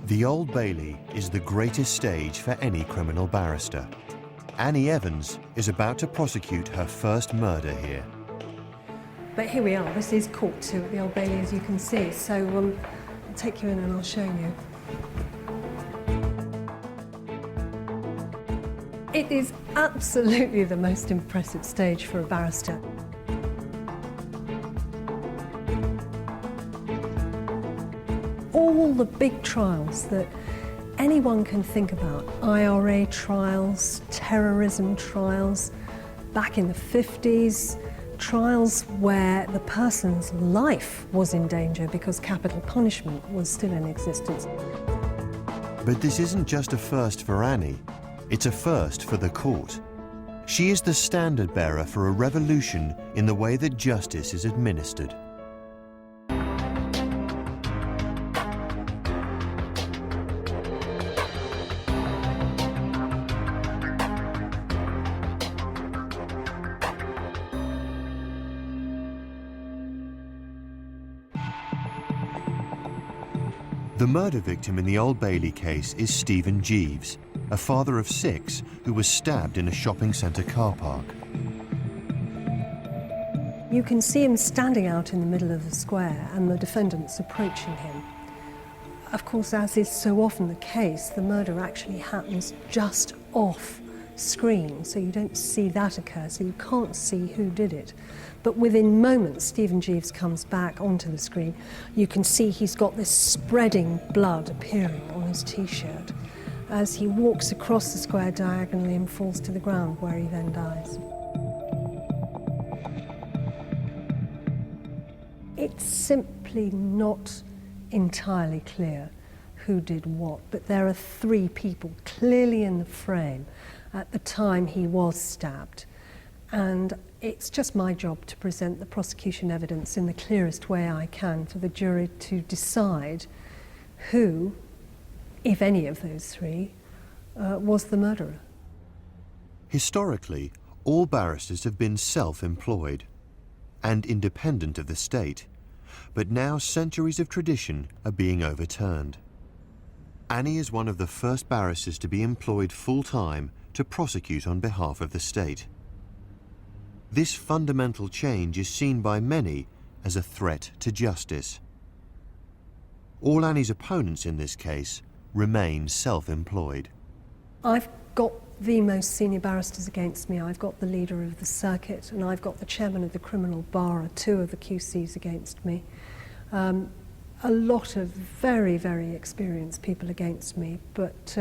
The Old Bailey is the greatest stage for any criminal barrister. Annie Evans is about to prosecute her first murder here. But here we are, this is court 2 at the Old Bailey, as you can see, so I'll take you in and I'll show you. It is absolutely the most impressive stage for a barrister. All the big trials that anyone can think about, IRA trials, terrorism trials, back in the 50s, trials where the person's life was in danger because capital punishment was still in existence. But this isn't just a first for Annie, it's a first for the court. She is the standard bearer for a revolution in the way that justice is administered. The murder victim in the Old Bailey case is Stephen Jeeves, a father of 6 who was stabbed in a shopping centre car park. You can see him standing out in the middle of the square and the defendant's approaching him. Of course, as is so often the case, the murder actually happens just off screen, so you don't see that occur, so you can't see who did it. But within moments, Stephen Jeeves comes back onto the screen. You can see he's got this spreading blood appearing on his T-shirt as he walks across the square diagonally and falls to the ground, where he then dies. It's simply not entirely clear who did what, but there are 3 people clearly in the frame at the time he was stabbed. And it's just my job to present the prosecution evidence in the clearest way I can for the jury to decide who, if any of those 3, was the murderer. Historically, all barristers have been self-employed and independent of the state, but now centuries of tradition are being overturned. Annie is one of the first barristers to be employed full-time to prosecute on behalf of the state. This fundamental change is seen by many as a threat to justice. All Annie's opponents in this case remain self-employed. I've got the most senior barristers against me. I've got the leader of the circuit and I've got the chairman of the criminal bar, 2 of the QCs against me. A lot of very, very experienced people against me, but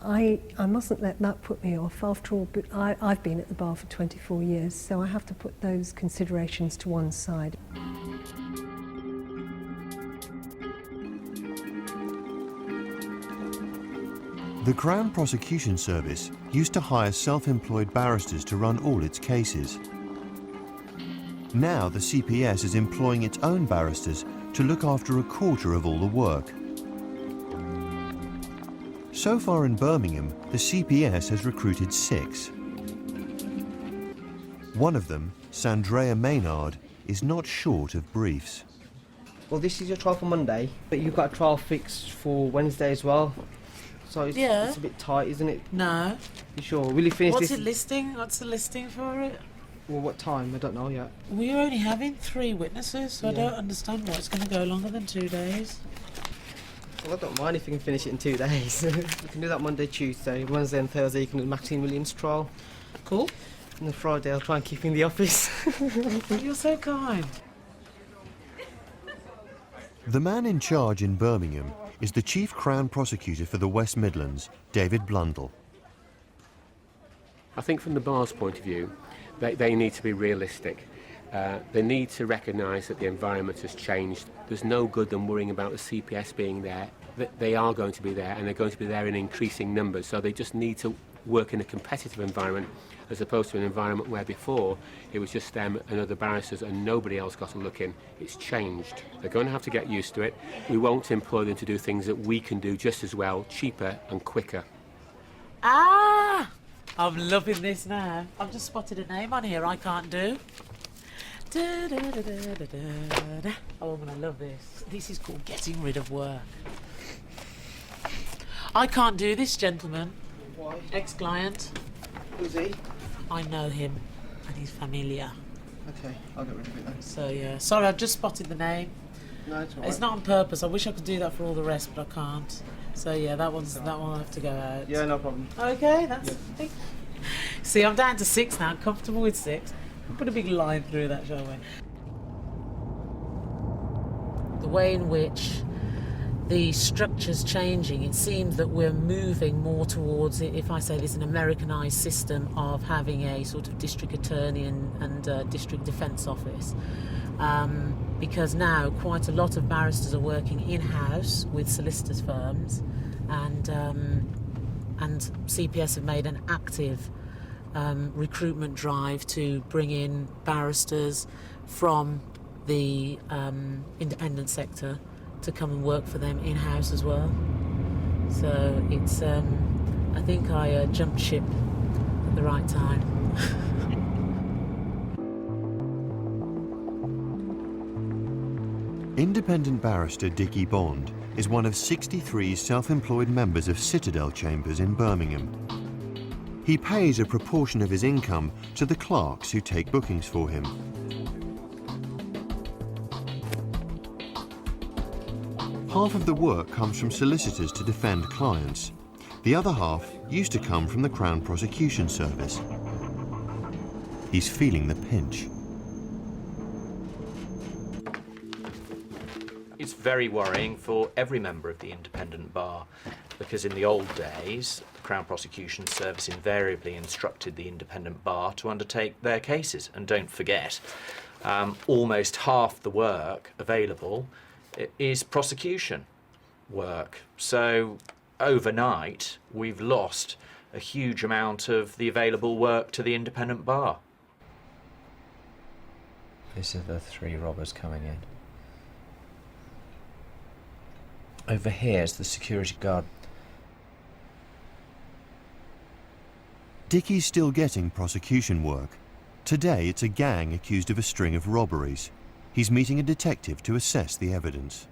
I mustn't let that put me off. After all, I've been at the bar for 24 years, so I have to put those considerations to one side. The Crown Prosecution Service used to hire self-employed barristers to run all its cases. Now the CPS is employing its own barristers to look after 1/4 of all the work. So far in Birmingham, the CPS has recruited 6. One of them, Sandrea Maynard, is not short of briefs. Well, this is your trial for Monday, but you've got a trial fixed for Wednesday as well. So it's a bit tight, isn't it? No. You sure? Will you finish this? What's the listing for it? Well, what time? I don't know yet. We're only having 3 witnesses, so I don't understand why it's going to go longer than 2 days. Well, I don't mind if you can finish it in 2 days. We can do that Monday, Tuesday. Wednesday and Thursday you can do the Maxine Williams trial. Cool. And then Friday I'll try and keep you in the office. You're so kind. The man in charge in Birmingham is the Chief Crown Prosecutor for the West Midlands, David Blundell. I think from the bar's point of view, they need to be realistic. They need to recognise that the environment has changed. There's no good them worrying about the CPS being there. They are going to be there, and they're going to be there in increasing numbers, so they just need to work in a competitive environment as opposed to an environment where before it was just them and other barristers and nobody else got a look in. It's changed. They're going to have to get used to it. We won't employ them to do things that we can do just as well, cheaper and quicker. Ah! I'm loving this now. I've just spotted a name on here I can't do. Da, da, da, da, da, da, da. Oh, I'm going to love this. This is called Getting Rid of Work. I can't do this, gentlemen. Why? Ex-client. Who's he? I know him, and he's familiar. Okay, I'll get rid of it then. So yeah, sorry, I've just spotted the name. No, it's alright. It's not on purpose. I wish I could do that for all the rest, but I can't. So yeah, that one will have to go out. Yeah, no problem. Okay, that's. See, I'm down to 6 now. Comfortable with 6. We'll put a big line through that, shall we? The way in which the structure's changing, it seems that we're moving more towards, if I say this, an Americanised system of having a sort of district attorney and district defence office. Because now quite a lot of barristers are working in-house with solicitors firms, and CPS have made an active recruitment drive to bring in barristers from the independent sector to come and work for them in-house as well. So it's, I think I jumped ship at the right time. Independent barrister Dickie Bond is one of 63 self-employed members of Citadel Chambers in Birmingham. He pays a proportion of his income to the clerks who take bookings for him. Half of the work comes from solicitors to defend clients. The other half used to come from the Crown Prosecution Service. He's feeling the pinch. It's very worrying for every member of the independent bar, because in the old days, the Crown Prosecution Service invariably instructed the independent bar to undertake their cases. And don't forget, almost half the work available is prosecution work. So overnight, we've lost a huge amount of the available work to the independent bar. These are the 3 robbers coming in. Over here is the security guard. Dickie's still getting prosecution work. Today it's a gang accused of a string of robberies. He's meeting a detective to assess the evidence.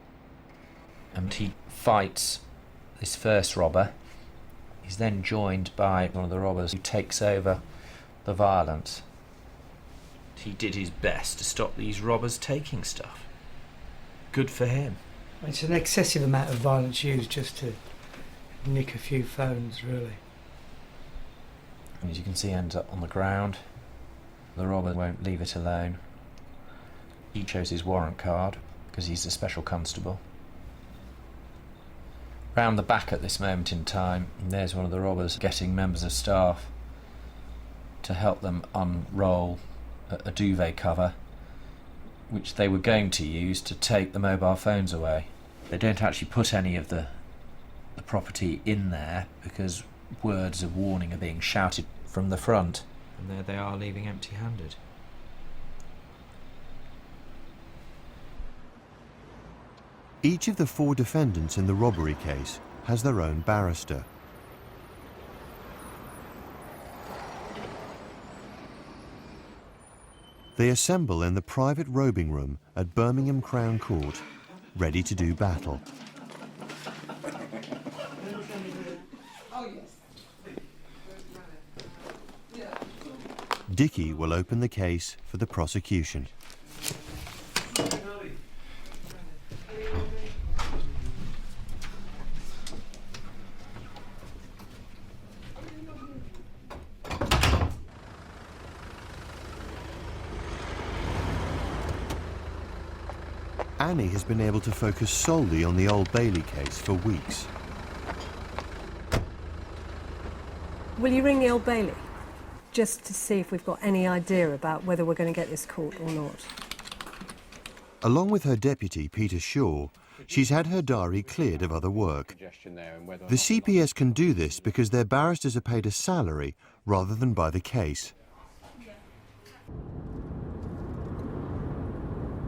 And he fights this first robber. He's then joined by one of the robbers who takes over the violence. He did his best to stop these robbers taking stuff. Good for him. It's an excessive amount of violence used just to nick a few phones, really. And as you can see, he ends up on the ground. The robber won't leave it alone. He chose his warrant card because he's a special constable. Round the back at this moment in time, there's one of the robbers getting members of staff to help them unroll a duvet cover, which they were going to use to take the mobile phones away. They don't actually put any of the property in there because words of warning are being shouted from the front. And there they are, leaving empty-handed. Each of the 4 defendants in the robbery case has their own barrister. They assemble in the private robing room at Birmingham Crown Court, ready to do battle. Dickie will open the case for the prosecution. Annie has been able to focus solely on the Old Bailey case for weeks. Will you ring the Old Bailey? Just to see if we've got any idea about whether we're going to get this caught or not. Along with her deputy, Peter Shaw, she's had her diary cleared of other work. The CPS can do this because their barristers are paid a salary rather than by the case.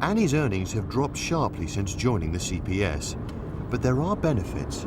Annie's earnings have dropped sharply since joining the CPS, but there are benefits.